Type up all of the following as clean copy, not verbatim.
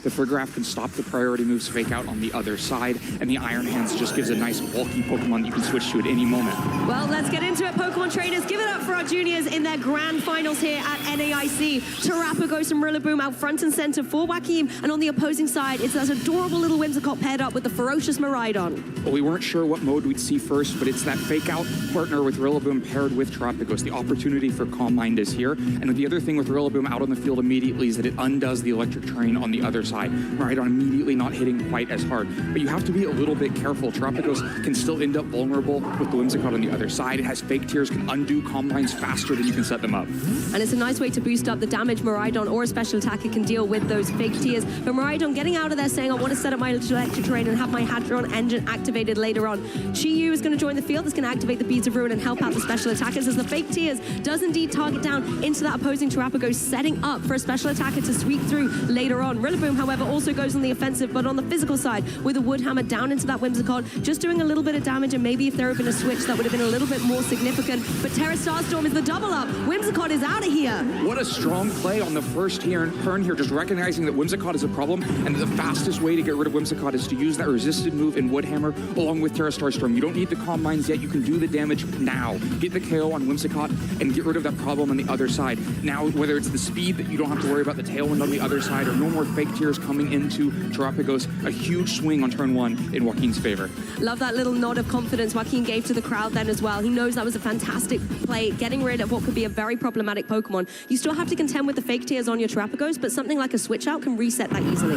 The Frigoraph can stop the priority moves fake out on the other side, and the Iron Hands just gives a nice bulky Pokemon that you can switch to at any moment. Well, let's get into it, Pokemon trainers. Give it up for our juniors in their grand finals here at NAIC. Terrapagos and Rillaboom out front and center for Joaquin, and on the opposing side, it's that adorable little Whimsicott paired up with the ferocious Miraidon. Well, we weren't sure what mode we'd see first, but it's that fake-out partner with Rillaboom paired with Terrapagos. The opportunity for Calm Mind is here, and the other thing with Rillaboom out on the field immediately is that it undoes the electric terrain on the other side. Miraidon immediately not hitting quite as hard. But you have to be a little bit careful. Terrapagos can still end up vulnerable with the Whimsicott on the other side. It has Fake Tears, can undo Calm Minds faster than you can set them up. And it's a nice way to boost up the damage Miraidon or a special attacker can deal with those Fake Tears. But Miraidon getting out of there saying, I want to set up my electric terrain and have my Hadron engine activated later on. Chi-Yu is going to join the field. It's going to activate the Beads of Ruin and help out the special attackers as the Fake Tears does indeed target down into that opposing Terrapagos, setting up for a special attacker to sweep through later on. Rillaboom, however, also goes on the offensive, but on the physical side with a Wood Hammer down into that Whimsicott, just doing a little bit of damage, and maybe if there had been a switch that would have been a little bit more significant. But Terra Starstorm is the double up. Whimsicott is out of here. What a strong play on the first turn here, just recognizing that Whimsicott is a problem, and the fastest way to get rid of Whimsicott is to use that resisted move in Wood Hammer along with Terra Starstorm. You don't need the Calm Minds yet. You can do the damage now. Get the KO on Whimsicott and get rid of that problem on the other side. Now, whether it's the speed that you don't have to worry about the tailwind on the other side or no more Fake Tears coming into Terrapagos, a huge swing on turn one in Joaquin's favor. Love that little nod of confidence Joaquin gave to the crowd then as well. He knows that was a fantastic play, getting rid of what could be a very problematic Pokemon. You still have to contend with the Fake Tears on your Terrapagos, but something like a switch out can reset that easily.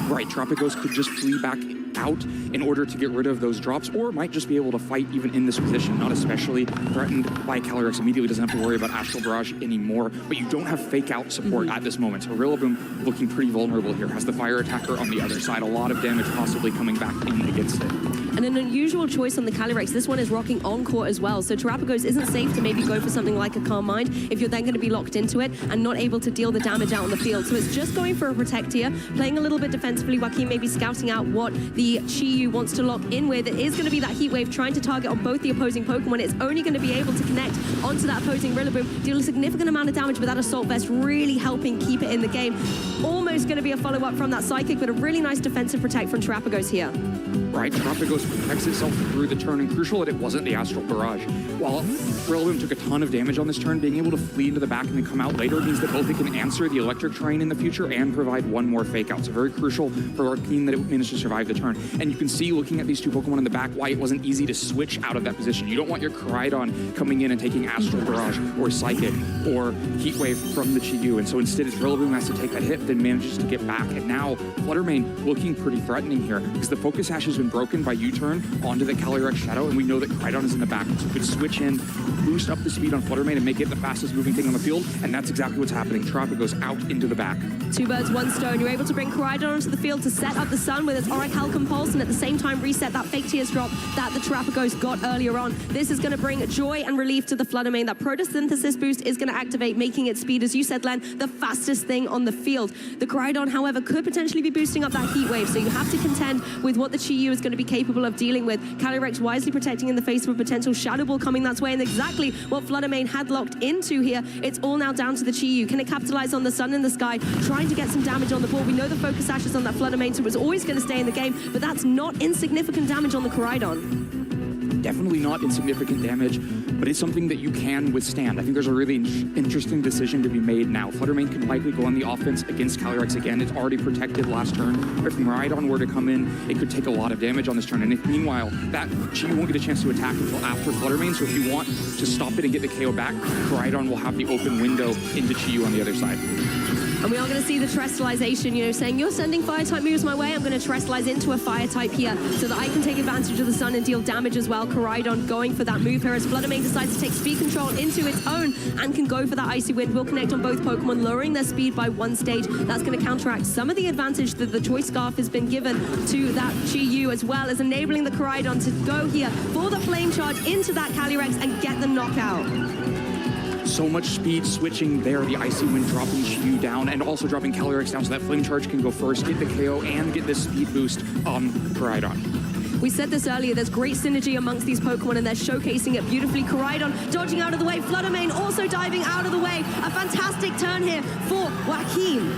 Right, Terrapagos could just flee back out in order to get rid of those drops, or might just be able to fight even in this position, not especially threatened by Calyrex. Immediately doesn't have to worry about Astral Barrage anymore, but you don't have fake out support at this moment. So Rillaboom looking pretty vulnerable here, has the Fire Attacker on the other side, a lot of damage possibly coming back in against it. And an unusual choice on the Calyrex. This one is rocking Encore as well. So Terrapagos isn't safe to maybe go for something like a Calm Mind if you're then going to be locked into it and not able to deal the damage out on the field. So it's just going for a Protect here, playing a little bit defensively. Joaquin maybe scouting out what the Chi-Yu wants to lock in with. It is going to be that Heat Wave trying to target on both the opposing Pokemon. It's only going to be able to connect onto that opposing Rillaboom, deal a significant amount of damage, but that Assault Vest really helping keep it in the game. Almost going to be a follow-up from that Psychic, but a really nice defensive Protect from Terrapagos here. Right, Terrapagos protects itself through the turn, and crucial that it wasn't the Astral Barrage. While Rillaboom took a ton of damage on this turn, being able to flee into the back and then come out later means that both it can answer the Electric Terrain in the future and provide one more Fake Out. So very crucial for Joaquin that it managed to survive the turn. And you can see, looking at these two Pokemon in the back, why it wasn't easy to switch out of that position. You don't want your Koraidon coming in and taking Astral Barrage or Psychic or Heat Wave from the Chi-Yu. And so instead, it's Rillaboom has to take that hit, then manages to get back. And now, Fluttermane looking pretty threatening here because the Focus Sash has been broken by U-turn onto the Calyrex Shadow, and we know that Koraidon is in the back. So it could switch in, boost up the speed on Fluttermane and make it the fastest moving thing on the field, and that's exactly what's happening. Terrapagos out into the back. Two birds, one stone. You're able to bring Koraidon onto the field to set up the Sun with its Auric Halcyon Pulse, and at the same time reset that Fake Tears drop that the Terrapagos got earlier on. This is going to bring joy and relief to the Fluttermane. That Photosynthesis boost is going to activate, making its speed, as you said, Len, the fastest thing on the field. The Koraidon, however, could potentially be boosting up that Heat Wave, so you have to contend with what the Chi-Yu is going to be capable of dealing with. Calyrex wisely protecting in the face of a potential Shadow Ball coming that way, and exactly what Fluttermane had locked into here. It's all now down to the Chi-Yu. Can it capitalize on the Sun in the sky, trying to get some damage on the board? We know the Focus Sash is on that Fluttermane, so it's always going to stay in the game, but that's not insignificant damage on the Koraidon. Definitely not insignificant damage, but it's something that you can withstand. I think there's a really interesting decision to be made now. Fluttermane can likely go on the offense against Calyrex again. It's already protected last turn. If Miraidon were to come in, it could take a lot of damage on this turn. And if meanwhile, that Chi won't get a chance to attack until after Fluttermane, so if you want to stop it and get the KO back, Miraidon will have the open window into Chi on the other side. And we are going to see the Terrestrialization, saying, you're sending Fire-type moves my way, I'm going to Terrestrialize into a Fire-type here so that I can take advantage of the Sun and deal damage as well. Koraidon going for that move here as Fluttermane decides to take speed control into its own and can go for that Icy Wind. Will connect on both Pokemon, lowering their speed by one stage. That's going to counteract some of the advantage that the Choice Scarf has been given to that Chi-Yu, as well as enabling the Koraidon to go here for the Flame Charge into that Calyrex and get the knockout. So much speed switching there, the Icy Wind dropping Chi-Yu down and also dropping Calyrex down so that Flame Charge can go first, get the KO, and get this speed boost on Koraidon. We said this earlier, there's great synergy amongst these Pokemon and they're showcasing it beautifully. Koraidon dodging out of the way, Fluttermane also diving out of the way. A fantastic turn here for Joaquin.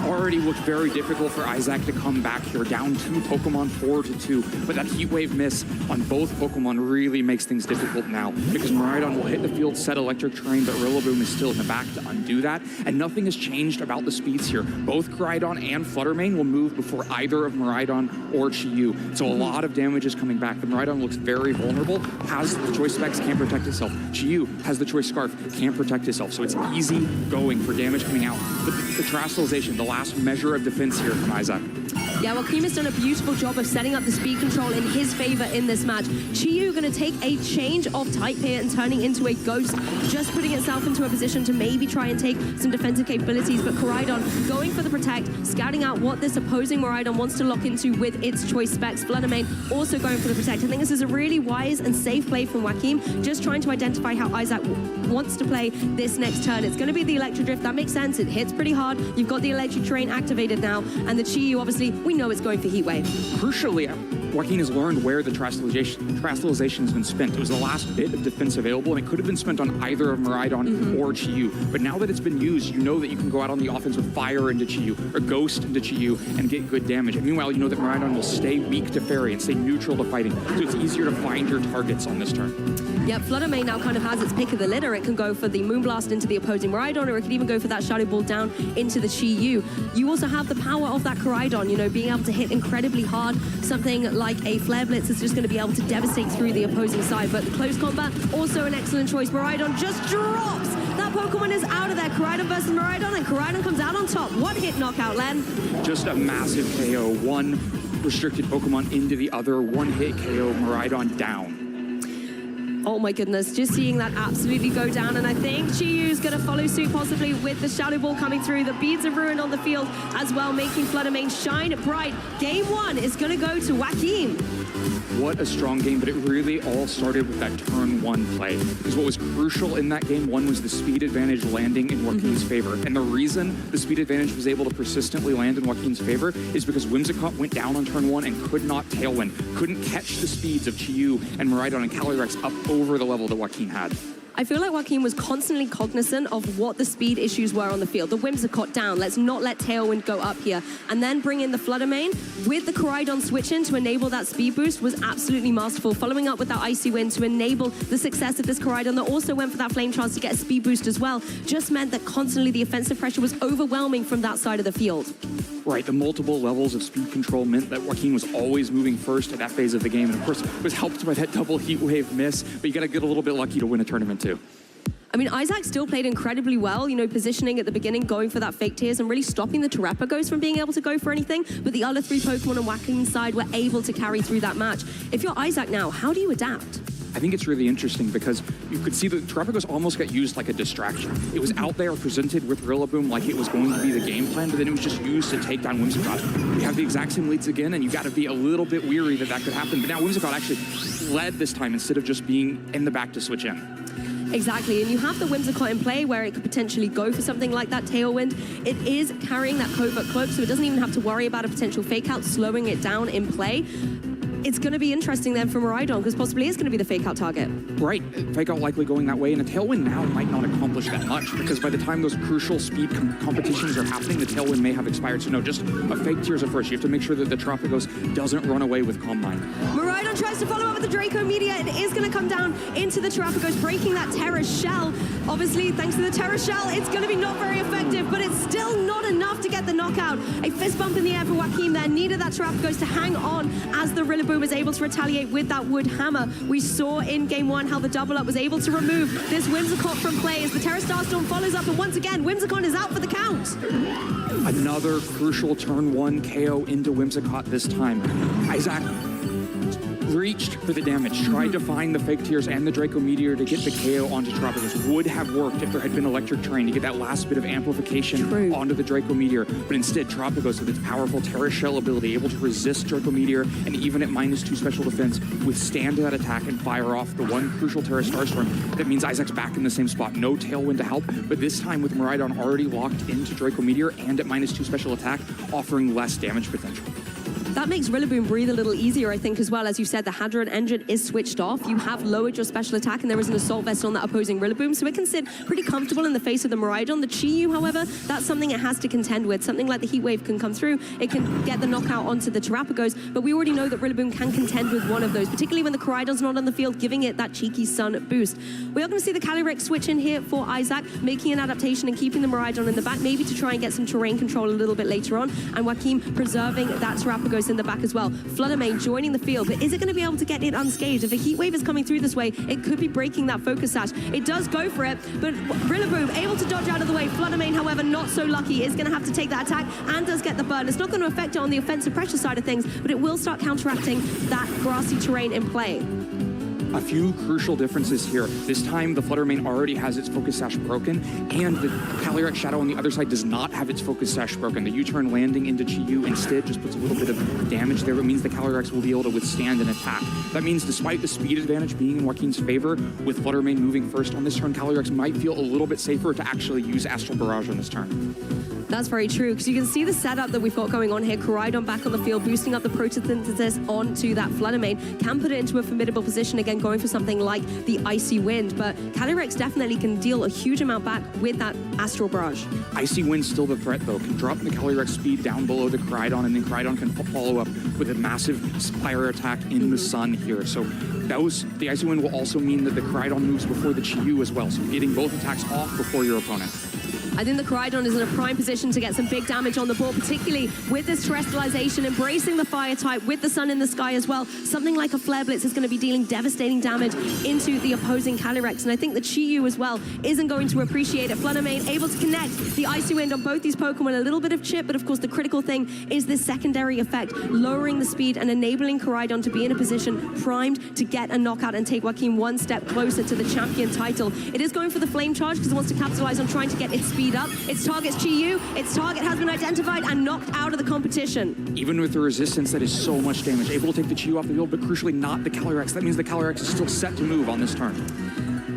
already looked very difficult for Izhaq to come back here, down 2 Pokemon, 4-2. But that Heat Wave miss on both Pokemon really makes things difficult now, because Miraidon will hit the field, set Electric Terrain, but Rillaboom is still in the back to undo that. And nothing has changed about the speeds here. Both Koraidon and Fluttermane will move before either of Miraidon or Chi-Yu. So a lot of damage is coming back. The Miraidon looks very vulnerable, has the choice specs, can't protect itself. Chi-Yu has the choice scarf, can't protect itself. So it's easy going for damage coming out. But the Terastallization, the last measure of defense here from Izhaq. Yeah, Joaquin has done a beautiful job of setting up the speed control in his favor in this match. Chi-Yu going to take a change of type here and turning into a ghost, just putting itself into a position to maybe try and take some defensive capabilities. But Koraidon going for the protect, scouting out what this opposing Miraidon wants to lock into with its choice specs. Fluttermane also going for the protect. I think this is a really wise and safe play from Joaquin, just trying to identify how Izhaq wants to play this next turn. It's going to be the Electric Drift. That makes sense. It hits pretty hard. You've got the Electric Terrain activated now, and the Chi-Yu, obviously, we know it's going for Heat Wave. Crucially, Joaquin has learned where the Terastallization has been spent. It was the last bit of defense available, and it could have been spent on either of Miraidon or Chi-Yu. But now that it's been used, you know that you can go out on the offense with Fire into Chi-Yu, or Ghost into Chi-Yu, and get good damage. And meanwhile, you know that Miraidon will stay weak to Fairy and stay neutral to fighting, so it's easier to find your targets on this turn. Yep, Fluttermane now kind of has its pick of the litter. It can go for the Moonblast into the opposing Miraidon, or it can even go for that Shadow Ball down into the Chi-Yu. You also have the power of that Koraidon, you know, being able to hit incredibly hard. Something like a Flare Blitz is just going to be able to devastate through the opposing side. But the close combat, also an excellent choice. Miraidon just drops. That Pokemon is out of there. Koraidon versus Miraidon, and Koraidon comes out on top. One hit knockout, Len. Just a massive KO. One restricted Pokemon into the other. One hit KO. Miraidon down. Oh my goodness, just seeing that absolutely go down, and I think Chi-Yu's going to follow suit possibly with the Shadow Ball coming through. The Beads of Ruin on the field as well, making Fluttermane shine bright. Game 1 is going to go to Joaquin. What a strong game, but it really all started with that turn 1 play. Because what was crucial in that game 1 was the speed advantage landing in Joaquin's favor. And the reason the speed advantage was able to persistently land in Joaquin's favor is because Whimsicott went down on turn 1 and could not Tailwind, couldn't catch the speeds of Chi-Yu and Miraidon and Calyrex up over the level that Joaquin had. I feel like Joaquin was constantly cognizant of what the speed issues were on the field. The Whimsicott down, let's not let Tailwind go up here. And then bring in the Fluttermane with the Koraidon switch in to enable that speed boost was absolutely masterful. Following up with that Icy Wind to enable the success of this Koraidon that also went for that Flame Charge to get a speed boost as well, just meant that constantly the offensive pressure was overwhelming from that side of the field. Right, the multiple levels of speed control meant that Joaquin was always moving first at that phase of the game, and of course was helped by that double Heat Wave miss, but you gotta get a little bit lucky to win a tournament too. I mean, Izhaq still played incredibly well, you know, positioning at the beginning, going for that fake tears and really stopping the Terapagos from being able to go for anything, but the other 3 Pokemon on Joaquin's side were able to carry through that match. If you're Izhaq now, how do you adapt? I think it's really interesting because you could see that Terapagos almost got used like a distraction. It was out there presented with Rillaboom like it was going to be the game plan, but then it was just used to take down Whimsicott. You have the exact same leads again, and you got to be a little bit weary that that could happen. But now Whimsicott actually led this time instead of just being in the back to switch in. Exactly, and you have the Whimsicott in play where it could potentially go for something like that Tailwind. It is carrying that Covert Cloak, so it doesn't even have to worry about a potential fake out, slowing it down in play. It's going to be interesting then for Miraidon, because possibly it's going to be the fake out target. Right, fake out likely going that way, and a Tailwind now might not accomplish that much, because by the time those crucial speed competitions are happening, the Tailwind may have expired. So no, just a fake tears at first. You have to make sure that the Terapagos doesn't run away with Calm Mind. Miraidon tries to follow up with the Draco Meteor. It is going to come down into the Terapagos, breaking that Terra Shell. Obviously, thanks to the Terra Shell, it's going to be not very effective, but it's still not enough to get the knockout. A fist bump in the air for Joaquin there. Needed that Terapagos to hang on as the Rillaboom is able to retaliate with that Wood Hammer. We saw in game 1 how the double up was able to remove this Whimsicott from play as the Terra Starstorm follows up, and once again, Whimsicott is out for the count. Another crucial turn 1 KO into Whimsicott this time. Izhaq reached for the damage, tried to find the fake tears and the Draco Meteor to get the KO onto Terapagos. Would have worked if there had been Electric Terrain to get that last bit of amplification onto the Draco Meteor, but instead Terapagos with its powerful Terra Shell ability able to resist Draco Meteor and even at -2 special defense withstand that attack and fire off the one crucial Terra Starstorm. That means Izhaq's back in the same spot. No Tailwind to help, but this time with Miraidon already locked into Draco Meteor and at -2 special attack, offering less damage potential. That makes Rillaboom breathe a little easier, I think, as well. As you said, the Hadron engine is switched off. You have lowered your special attack, and there is an Assault Vest on that opposing Rillaboom, so it can sit pretty comfortable in the face of the Miraidon. The Chi-Yu, however, that's something it has to contend with. Something like the Heat Wave can come through. It can get the knockout onto the Terrapagos, but we already know that Rillaboom can contend with one of those, particularly when the Koraidon's not on the field, giving it that cheeky sun boost. We are going to see the Calyrex switch in here for Izhaq, making an adaptation and keeping the Miraidon in the back, maybe to try and get some terrain control a little bit later on, and Joaquin preserving that Terrapagos in the back as well. Fluttermane joining the field, but is it going to be able to get it unscathed? If a Heat Wave is coming through this way, it could be breaking that Focus Sash. It does go for it, but Rillaboom able to dodge out of the way. Fluttermane, however, not so lucky, is going to have to take that attack and does get the burn. It's not going to affect it on the offensive pressure side of things, but it will start counteracting that grassy terrain in play. A few crucial differences here. This time, the Fluttermane already has its Focus Sash broken, and the Calyrex Shadow on the other side does not have its Focus Sash broken. The U-turn landing into Chi-Yu instead just puts a little bit of damage there. It means the Calyrex will be able to withstand an attack. That means despite the speed advantage being in Joaquin's favor, with Fluttermane moving first on this turn, Calyrex might feel a little bit safer to actually use Astral Barrage on this turn. That's very true, because you can see the setup that we've got going on here. Koraidon back on the field, boosting up the Photosynthesis onto that Fluttermane. Can put it into a formidable position, again, going for something like the Icy Wind. But Calyrex definitely can deal a huge amount back with that Astral Barrage. Icy Wind's still the threat, though. Can drop the Calyrex speed down below the Koraidon, and then Koraidon can follow up with a massive fire attack in the sun here. So the Icy Wind will also mean that the Koraidon moves before the Chi-Yu as well, so getting both attacks off before your opponent. I think the Koraidon is in a prime position to get some big damage on the board, particularly with this terrestrialization, embracing the fire type with the sun in the sky as well. Something like a Flare Blitz is going to be dealing devastating damage into the opposing Calyrex, and I think the Chi-Yu as well isn't going to appreciate it. Fluttermane able to connect the Icy Wind on both these Pokemon, a little bit of chip, but of course the critical thing is this secondary effect, lowering the speed and enabling Koraidon to be in a position primed to get a knockout and take Joaquin one step closer to the champion title. It is going for the Flame Charge because it wants to capitalize on trying to get its speed up. Its target's Chi-Yu. Its target has been identified and knocked out of the competition. Even with the resistance, that is so much damage. Able to take the Chi-Yu off the field, but crucially not the Calyrex. That means the Calyrex is still set to move on this turn.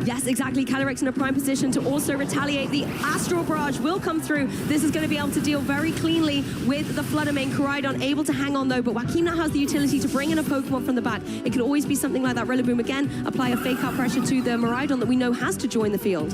Yes, exactly. Calyrex in a prime position to also retaliate. The Astral Barrage will come through. This is going to be able to deal very cleanly with the Fluttermane. Koraidon able to hang on though, but Joaquin now has the utility to bring in a Pokemon from the back. It could always be something like that Rillaboom again, apply a fake out pressure to the Miraidon that we know has to join the field.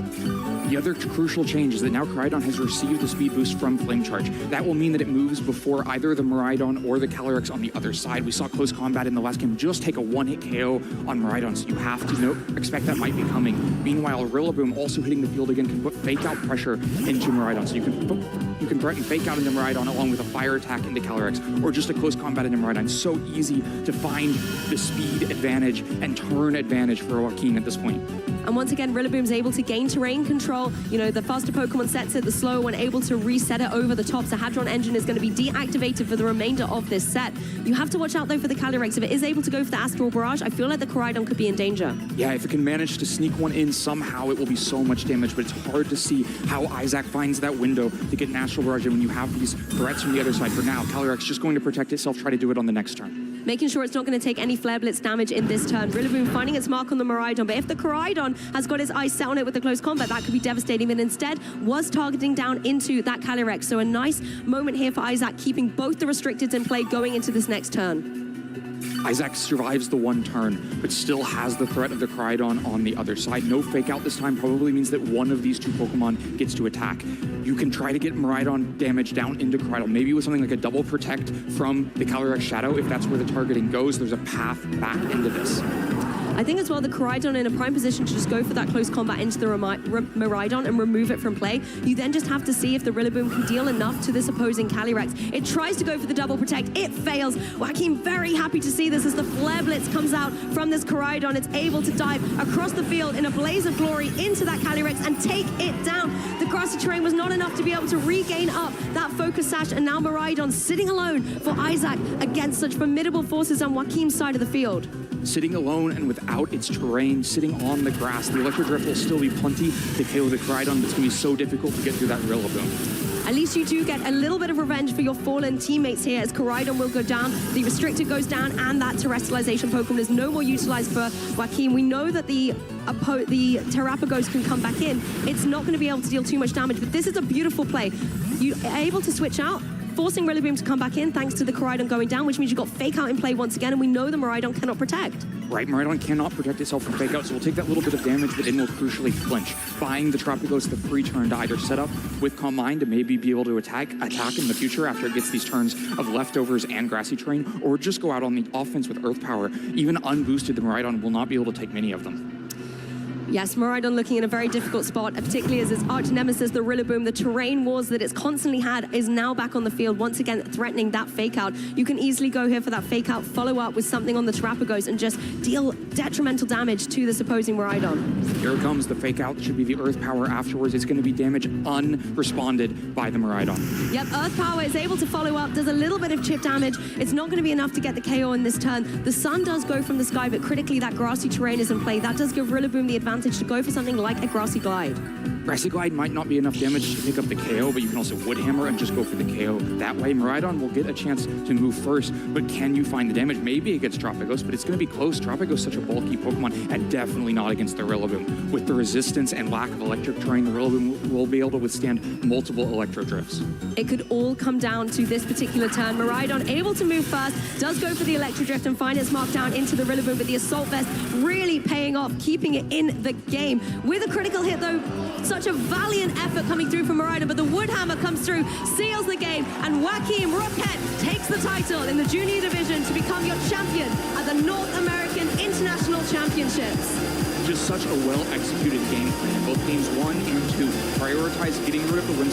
The other crucial change is that now Koraidon has received the speed boost from Flame Charge. That will mean that it moves before either the Miraidon or the Calyrex on the other side. We saw close combat in the last game just take a one-hit KO on Miraidon, so you have to expect that might be coming. Meanwhile, Rillaboom also hitting the field again can put fake out pressure into Miraidon, so you can threaten fake out into Miraidon along with a fire attack into Calyrex, or just a close combat into Miraidon. So easy to find the speed advantage and turn advantage for Joaquin at this point. And once again, Rillaboom's able to gain terrain control. You know, the faster Pokemon sets it, the slower one able to reset it over the top. So Hadron Engine is going to be deactivated for the remainder of this set. You have to watch out, though, for the Calyrex. If it is able to go for the Astral Barrage, I feel like the Koraidon could be in danger. Yeah, if it can manage to sneak one in somehow, it will be so much damage, but it's hard to see how Izhaq finds that window to get an Astral Barrage in when you have these threats from the other side. For now, Calyrex just going to protect itself, try to do it on the next turn. Making sure it's not going to take any Flare Blitz damage in this turn. Rillaboom finding its mark on the Miraidon, but if the Koraidon has got its eyes set on it with the close combat, that could be devastating, but instead was targeting down into that Calyrex. So a nice moment here for Izhaq, keeping both the restricteds in play going into this next turn. Izhaq survives the one turn, but still has the threat of the Koraidon on the other side. No fake out this time probably means that one of these two Pokemon gets to attack. You can try to get Miraidon damage down into Koraidon, maybe with something like a double protect from the Calyrex Shadow. If that's where the targeting goes, there's a path back into this. I think as well the Koraidon in a prime position to just go for that close combat into the Miraidon and remove it from play. You then just have to see if the Rillaboom can deal enough to this opposing Calyrex. It tries to go for the double protect. It fails. Joaquin very happy to see this as the Flare Blitz comes out from this Koraidon. It's able to dive across the field in a blaze of glory into that Calyrex and take it down. The grassy terrain was not enough to be able to regain up that Focus Sash, and now Miraidon sitting alone for Izhaq against such formidable forces on Joaquin's side of the field. Sitting alone and without its terrain, sitting on the grass, the Electric Drift will still be plenty to KO the Koraidon, but it's going to be so difficult to get through that Rillaboom. At least you do get a little bit of revenge for your fallen teammates here, as Koraidon will go down, the Restricted goes down, and that Terrestrialization Pokemon is no more utilized for Joaquin. We know that the Terrapagos can come back in. It's not going to be able to deal too much damage, but this is a beautiful play. You are able to switch out. forcing Rillaboom to come back in thanks to the Koraidon going down, which means you've got Fake Out in play once again, and we know the Miraidon cannot protect. Right, Miraidon cannot protect itself from Fake Out, so we'll take that little bit of damage, but then we'll crucially flinch, buying the Trapagos the free turn to either set up with Calm Mind to maybe be able to attack in the future after it gets these turns of Leftovers and Grassy Terrain, or just go out on the offense with Earth Power. Even unboosted, the Miraidon will not be able to take many of them. Yes, Miraidon looking in a very difficult spot, particularly as its arch nemesis, the Rillaboom. The terrain wars that it's constantly had is now back on the field, once again threatening that Fake Out. You can easily go here for that Fake Out, follow up with something on the Terapagos, and just deal detrimental damage to this opposing Miraidon. Here comes the Fake Out. Should be the Earth Power afterwards. It's going to be damage unresponded by the Miraidon. Yep, Earth Power is able to follow up, does a little bit of chip damage. It's not going to be enough to get the KO in this turn. The Sun does go from the sky, but critically that Grassy Terrain is in play. That does give Rillaboom the advantage to go for something like a Grassy Glide. Grassy Glide might not be enough damage to pick up the KO, but you can also Wood Hammer and just go for the KO. That way, Miraidon will get a chance to move first, but can you find the damage? Maybe against Trapagos, but it's going to be close. Trapagos is such a bulky Pokemon, and definitely not against the Rillaboom. With the resistance and lack of electric terrain, the Rillaboom will be able to withstand multiple Electro Drifts. It could all come down to this particular turn. Miraidon able to move first, does go for the Electro Drift and find its mark down into the Rillaboom, but the Assault Vest really paying off, keeping it in the game. With a critical hit though, such a valiant effort coming through from Miraidon, but the Wood Hammer comes through, seals the game, and Joaquin Roquett takes the title in the junior division to become your champion at the North American International Championships. Just such a well-executed game plan. Both games 1 and 2 prioritize getting rid of the Winds of